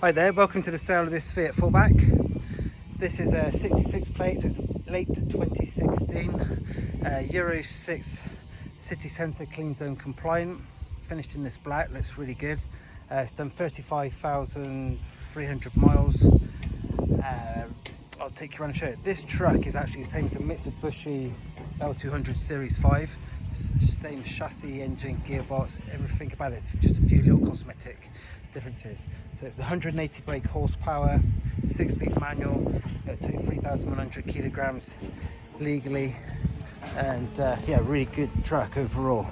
Hi there, welcome to the sale of this Fiat Fullback. This is a 66 plate, so it's late 2016, Euro 6 city centre clean zone compliant, finished in this black, looks really good. It's done 35,300 miles. I'll take you around and show it. This truck is actually the same as a Mitsubishi L200 Series 5, same chassis, engine, gearbox, everything about it. It's just a few little cosmetic differences. So it's 180 brake horsepower, 6-speed manual. It'll take 3,100 kilograms legally, and yeah, really good truck overall.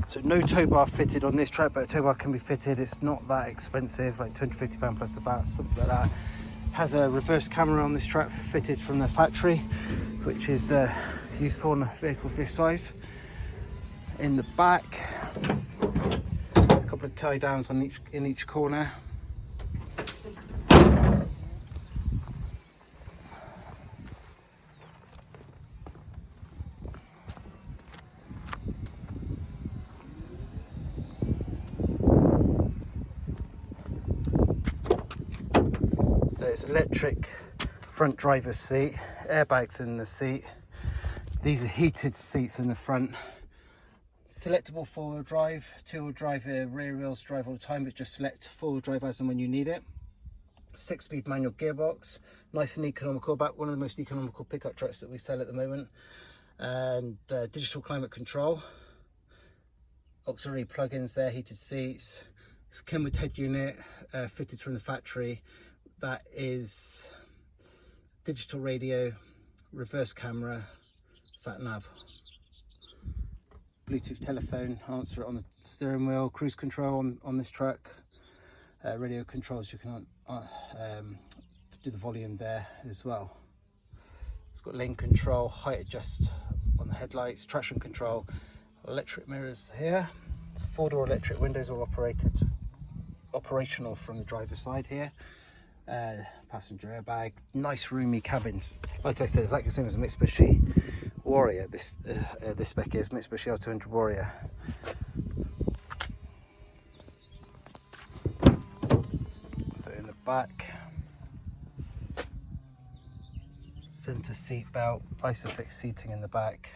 So no tow bar fitted on this truck, but a tow bar can be fitted. It's not that expensive, like £250 plus the VAT, something like that. Has a reverse camera on this truck fitted from the factory, which is useful on a vehicle of this size. In the back, a couple of tie downs on in each corner. So it's electric front driver's seat, airbags in the seat. These are heated seats in the front. Selectable four-wheel drive, two-wheel drive, rear wheels drive all the time, but just select four-wheel drive as and when you need it. 6-speed manual gearbox, nice and economical, about one of the most economical pickup trucks that we sell at the moment. And digital climate control, auxiliary plug-ins there, heated seats. It's Kenwood head unit, fitted from the factory. That is digital radio, reverse camera, sat nav, Bluetooth telephone, answer it on the steering wheel, cruise control on this truck, radio controls, you can do the volume there as well. It's got lane control, height adjust on the headlights, traction control, electric mirrors here. It's 4-door electric windows, all operational from the driver's side here. Passenger airbag, nice roomy cabins. Like I said, it's like the same as a Mitsubishi Warrior. This spec is Mitsubishi L200 Warrior. So in the back, center seat belt, Isofix seating in the back.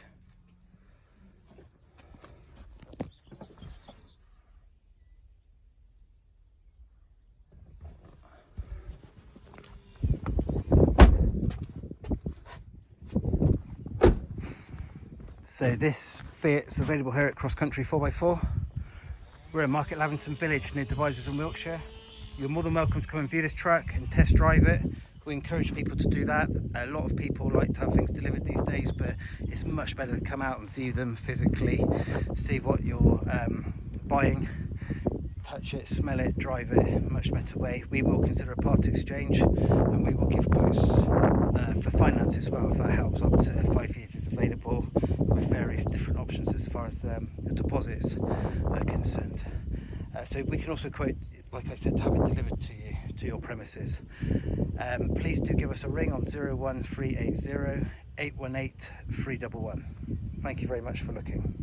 So this Fiat's available here at Cross Country 4x4. We're in Market Lavington Village near Devizes in Wiltshire. You're more than welcome to come and view this truck and test drive it. We encourage people to do that. A lot of people like to have things delivered these days, but it's much better to come out and view them physically, see what you're buying, touch it, smell it, drive it, much better way. We will consider a part exchange, and we will give quotes for finance as well, if that helps. Up to 5 years is available with various different options as far as the deposits are concerned. So we can also quote, like I said, to have it delivered to you, to your premises. Please do give us a ring on 01380 818 311. Thank you very much for looking.